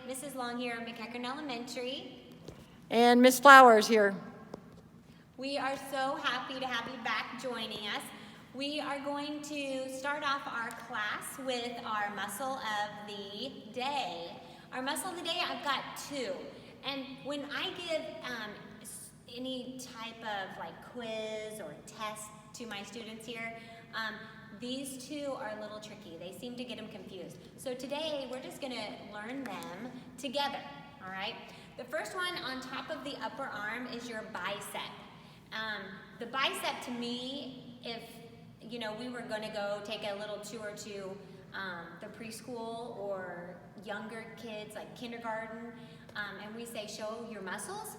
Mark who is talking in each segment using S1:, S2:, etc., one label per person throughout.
S1: Mrs. Long here at McEachern Elementary.
S2: And Miss Flowers here.
S1: We are so happy to have you back joining us. We are going to start off our class with our muscle of the day. Our muscle of the day, I've got two. And when I give any type of quiz or test to my students here, these two are a little tricky. They seem to get them confused. So today, we're just gonna learn them together, all right? The first one on top of the upper arm is your bicep. The bicep to me, if we were gonna go take a little tour to the preschool or younger kids, like kindergarten, and we say, show your muscles,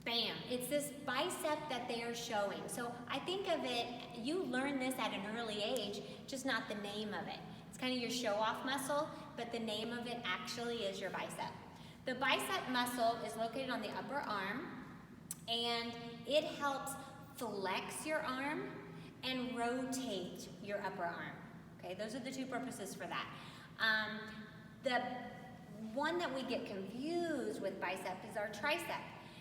S1: bam, it's this bicep that they are showing. So I think of it, you learn this at an early age, just not the name of it. It's kind of your show-off muscle, but the name of it actually is your bicep. The bicep muscle is located on the upper arm, and it helps flex your arm and rotate your upper arm. Okay, those are the two purposes for that. The one that we get confused with bicep is our tricep.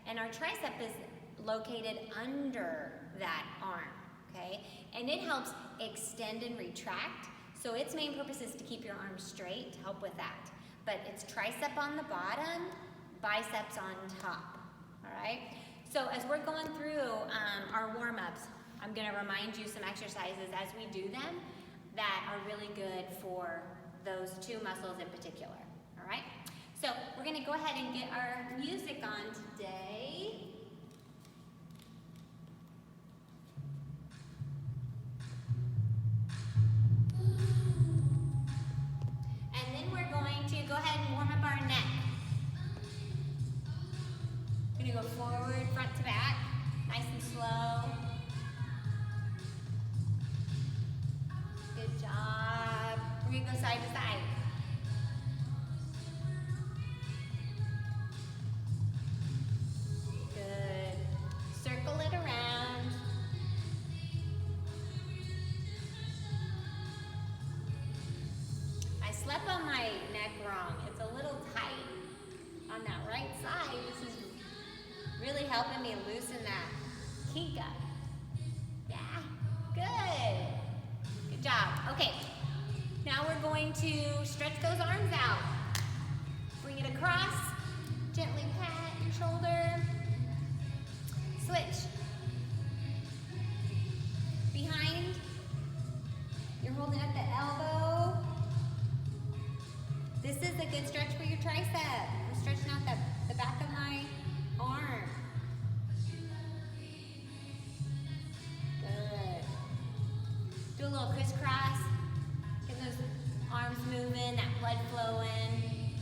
S1: And our tricep is located under that arm, okay? And it helps extend and retract. So its main purpose is to keep your arms straight, to help with that. But it's tricep on the bottom, biceps on top, all right? So as we're going through our warm-ups, I'm gonna remind you some exercises as we do them that are really good for those two muscles in particular, all right? So we're gonna go ahead and get our music on today. And then we're going to go ahead and warm up our neck. We're gonna go forward, front to back, nice and slow. Good job. We're gonna go side to side. Slept on my neck wrong. It's a little tight on that right side. This is really helping me loosen that kink up. Yeah, good. Good job. Okay, now we're going to stretch those arms out. Bring it across, gently pat your shoulder. Switch. Behind, you're holding at the elbow. This is a good stretch for your tricep. I'm stretching out the back of my arm. Good. Do a little crisscross. Get those arms moving, that blood flowing.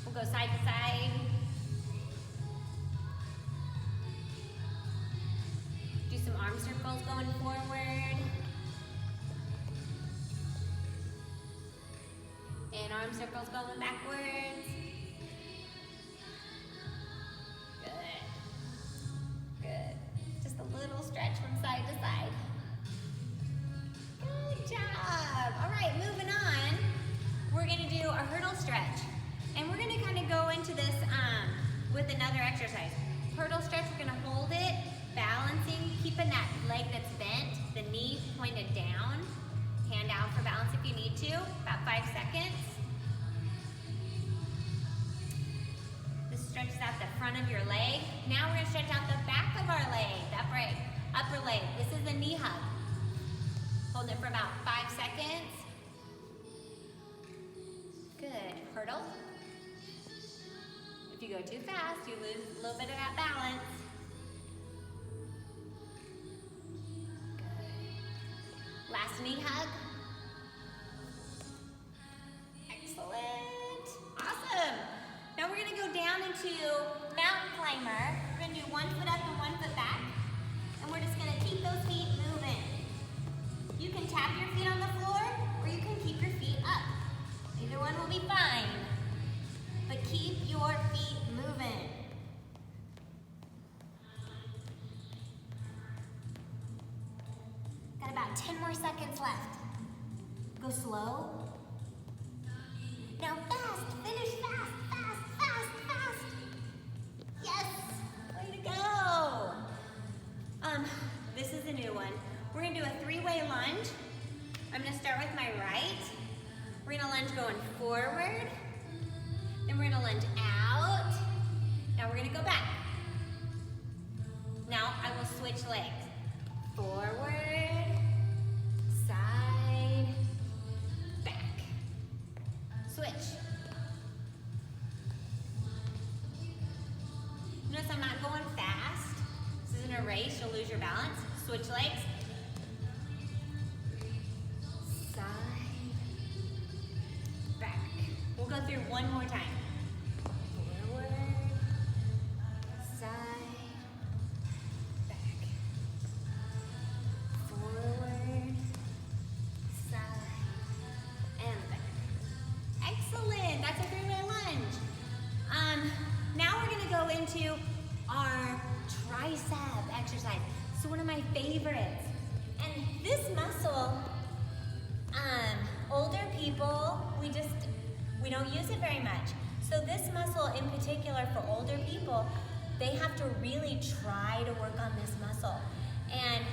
S1: We'll go side to side. Do some arm circles going forward. And arm circles going backwards. Good. Good. Just a little stretch from side to side. Good job. All right, moving on. We're going to do a hurdle stretch. And we're going to kind of go into this with another exercise. Hurdle stretch, we're going to hold it, balancing, keeping that leg that's bent, the knee pointed down. Hand out for balance if you need to, about 5 seconds. This stretches out the front of your leg. Now we're gonna stretch out the back of our leg, the upper leg. This is a knee hug. Hold it for about 5 seconds. Good, hurdle. If you go too fast, you lose a little bit of that balance. Last knee hug. Excellent. Awesome. Now we're going to go down into mountain climber. We're going to do 1 foot up and 1 foot back. And we're just going to keep those feet moving. You can tap your feet on the floor or you can keep your feet up. Either one will be fine. But keep your feet moving. Got about 10 more seconds left. Go slow. Now fast, finish fast, fast, fast, fast. Yes, way to go. This is a new one. We're gonna do a three-way lunge. I'm gonna start with my right. We're gonna lunge going forward. Then we're gonna lunge out. Now we're gonna go back. Now I will switch legs. Forward, side, back. Switch. Notice I'm not going fast. This isn't a race, you'll lose your balance. Switch legs. Side, back. We'll go through one more time. Forward, side, back. Forward, side, and back. Excellent, that's a three-way lunge. Now we're gonna go into our tricep exercise. So one of my favorites. And this muscle, older people, we don't use it very much. So this muscle in particular for older people, they have to really try to work on this muscle. And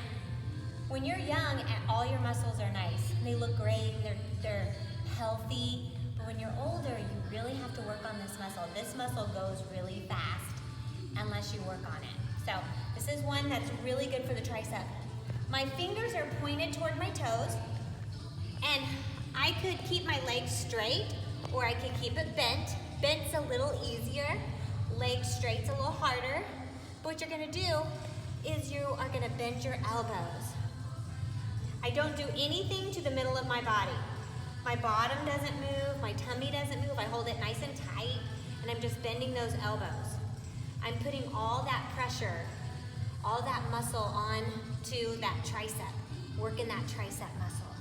S1: when you're young, all your muscles are nice. They look great, they're healthy. But when you're older, you really have to work on this muscle. This muscle goes really fast unless you work on it. So this is one that's really good for the tricep. My fingers are pointed toward my toes, and I could keep my legs straight, or I could keep it bent. Bent's a little easier, legs straight's a little harder. But what you're gonna do is you are gonna bend your elbows. I don't do anything to the middle of my body. My bottom doesn't move, my tummy doesn't move. I hold it nice and tight, and I'm just bending those elbows. I'm putting all that pressure, all that muscle onto that tricep, working that tricep muscle.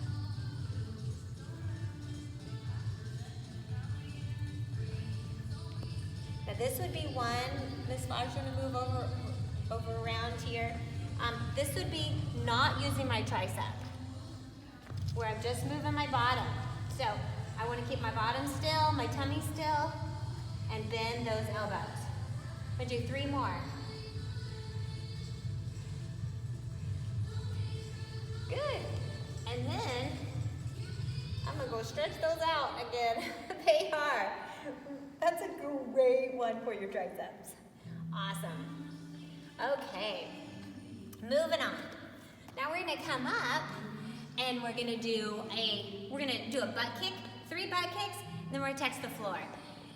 S1: Now this would be one, Miss Flowers, gonna move over around here. This would be not using my tricep, where I'm just moving my bottom. So I wanna keep my bottom still, my tummy still, and bend those elbows. I'm gonna do 3 more. Good. And then I'm gonna go stretch those out again. They are. That's a great one for your triceps. Awesome. Okay, moving on. Now we're gonna come up and we're gonna do a butt kick, 3 butt kicks, and then we're gonna touch the floor.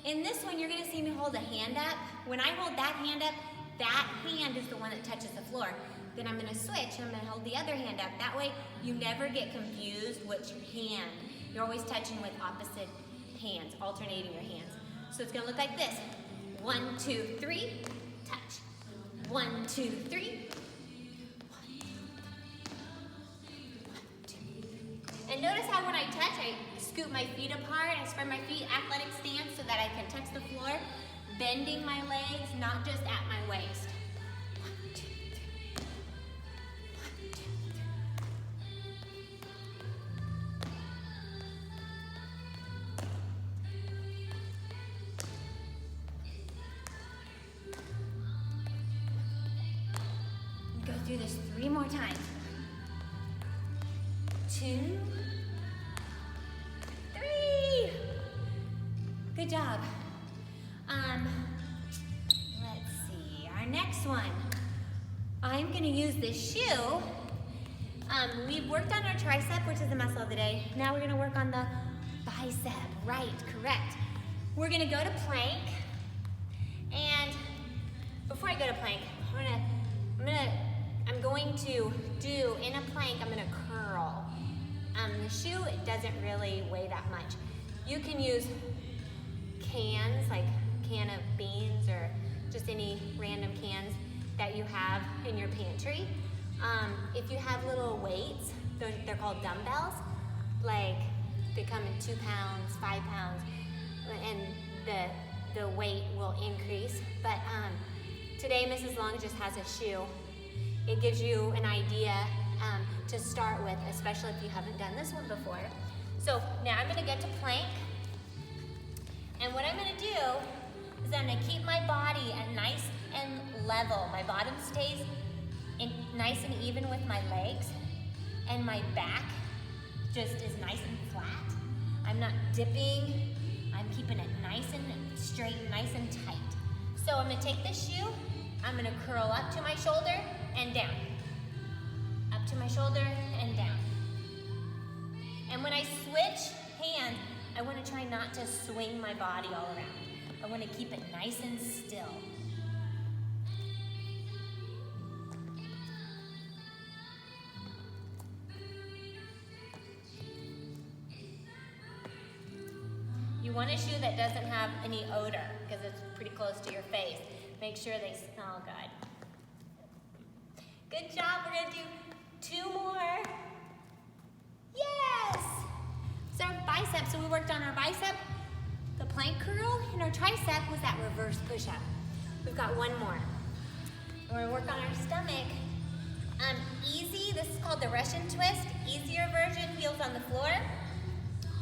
S1: In this one, you're gonna see me hold a hand up. When I hold that hand up, that hand is the one that touches the floor. Then I'm gonna switch and I'm gonna hold the other hand up. That way, you never get confused which hand. You're always touching with opposite hands, alternating your hands. So it's gonna look like this. 1, 2, 3, touch. 1, 2, 3. And notice how when I touch, I scoot my feet apart, I spread my feet, athletic stance, so that I can touch the floor, bending my legs, not just at my waist. 1, 2, 3. 1, 2, 3. Go through this 3 more times. 2, 3. Good job. Let's see, our next one. I'm gonna use this shoe. We've worked on our tricep, which is the muscle of the day. Now we're gonna work on the bicep, right, correct. We're gonna go to plank. And before I go to plank, I'm going to do, in a plank, I'm gonna curl. The shoe, it doesn't really weigh that much. You can use cans, like a can of beans or just any random cans that you have in your pantry. If you have little weights, they're called dumbbells, like they come in 2 pounds, 5 pounds, and the weight will increase. But today, Mrs. Long just has a shoe. It gives you an idea to start with, especially if you haven't done this one before. So now I'm gonna get to plank. And what I'm gonna do is I'm gonna keep my body at nice and level. My bottom stays nice and even with my legs, and my back just is nice and flat. I'm not dipping. I'm keeping it nice and straight, nice and tight. So I'm gonna take this shoe, I'm gonna curl up to my shoulder and down. Up to my shoulder and down. And when I switch hands, I wanna try not to swing my body all around. I wanna keep it nice and still. You want a shoe that doesn't have any odor because it's pretty close to your face. Make sure they smell good. Good job. We're going to do 2 more. Yes! So our bicep. So we worked on our bicep, the plank curl, and our tricep was that reverse push-up. We've got 1 more. We're going to work on our stomach. Easy. This is called the Russian twist. Easier version, heels on the floor.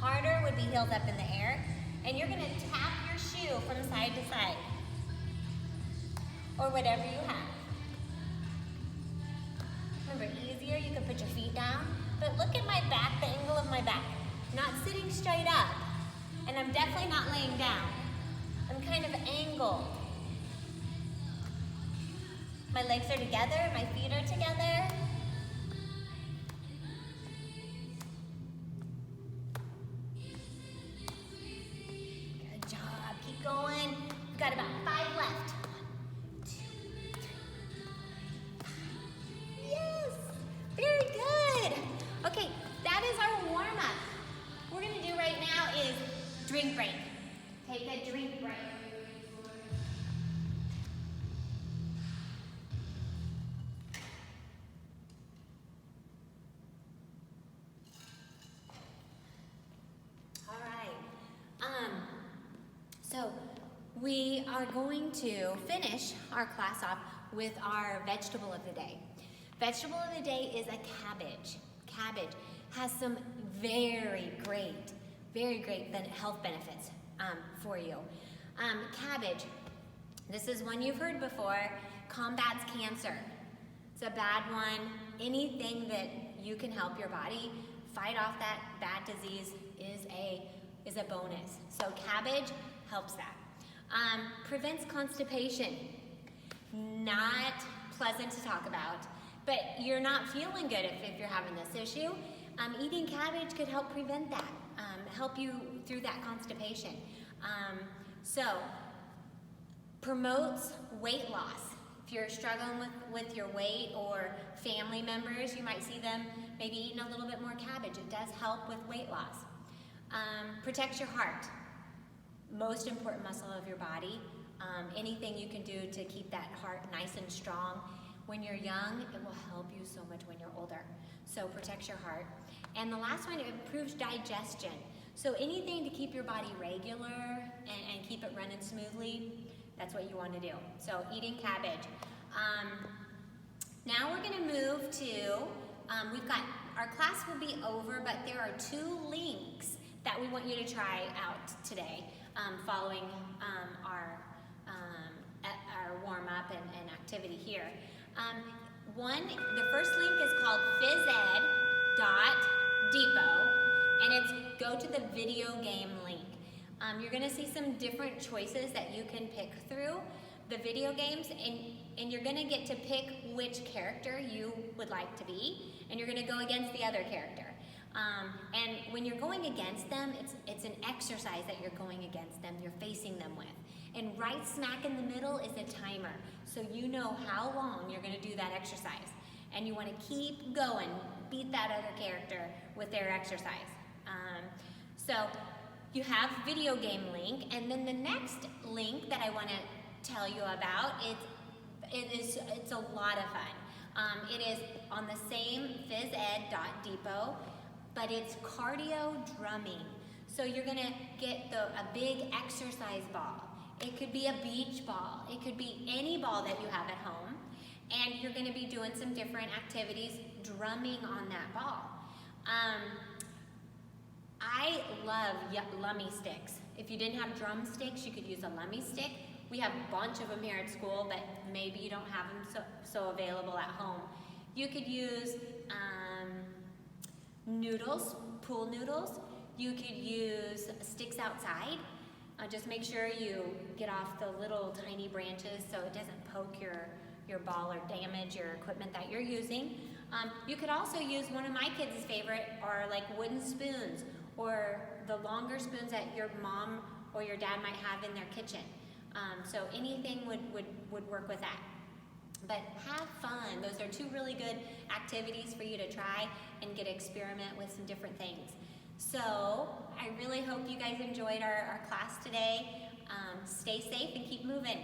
S1: Harder would be heels up in the air. And you're gonna tap your shoe from side to side. Or whatever you have. Remember, easier, you can put your feet down. But look at my back, the angle of my back. Not sitting straight up. And I'm definitely not laying down. I'm kind of angled. My legs are together, my feet are together. Going. We've got about 5 left. 1, 2, 3. Yes! Very good. Okay, that is our warm-up. What we're going to do right now is drink break. Take a drink break. All right. So we are going to finish our class off with our vegetable of the day. Vegetable of the day is a cabbage. Cabbage has some very great health benefits for you. Cabbage, this is one you've heard before, combats cancer. It's a bad one. Anything that you can help your body fight off that bad disease is a bonus. So cabbage helps that. Prevents constipation. Not pleasant to talk about, but you're not feeling good if you're having this issue. Eating cabbage could help prevent that, help you through that constipation. So, promotes weight loss. If you're struggling with your weight or family members, you might see them maybe eating a little bit more cabbage. It does help with weight loss. Protects your heart. Most important muscle of your body. Anything you can do to keep that heart nice and strong. When you're young, it will help you so much when you're older. So protects your heart. And the last one, it improves digestion. So anything to keep your body regular and keep it running smoothly, that's what you want to do. So eating cabbage. Now we're going to move to, our class will be over, but there are 2 links that we want you to try out today following our warm-up and activity here. The first link is called physed.depot, and it's go to the video game link. You're going to see some different choices that you can pick through the video games, and you're going to get to pick which character you would like to be, and you're going to go against the other character. And when you're going against them, it's an exercise that you're going against them, you're facing them with. And right smack in the middle is a timer, so you know how long you're going to do that exercise. And you want to keep going, beat that other character with their exercise. So you have video game link, and then the next link that I want to tell you about, it's a lot of fun. It is on the same physed.depot, but it's cardio drumming. So you're gonna get a big exercise ball. It could be a beach ball. It could be any ball that you have at home. And you're gonna be doing some different activities drumming on that ball. I love lummy sticks. If you didn't have drumsticks, you could use a lummy stick. We have a bunch of them here at school, but maybe you don't have them so available at home. You could use noodles, pool noodles. You could use sticks outside. Just make sure you get off the little tiny branches so it doesn't poke your ball or damage your equipment that you're using. You could also use one of my kids' favorite, or like wooden spoons, or the longer spoons that your mom or your dad might have in their kitchen. So anything would work with that. But have fun. Those are two really good activities for you to try and get to experiment with some different things. So I really hope you guys enjoyed our class today. Stay safe and keep moving.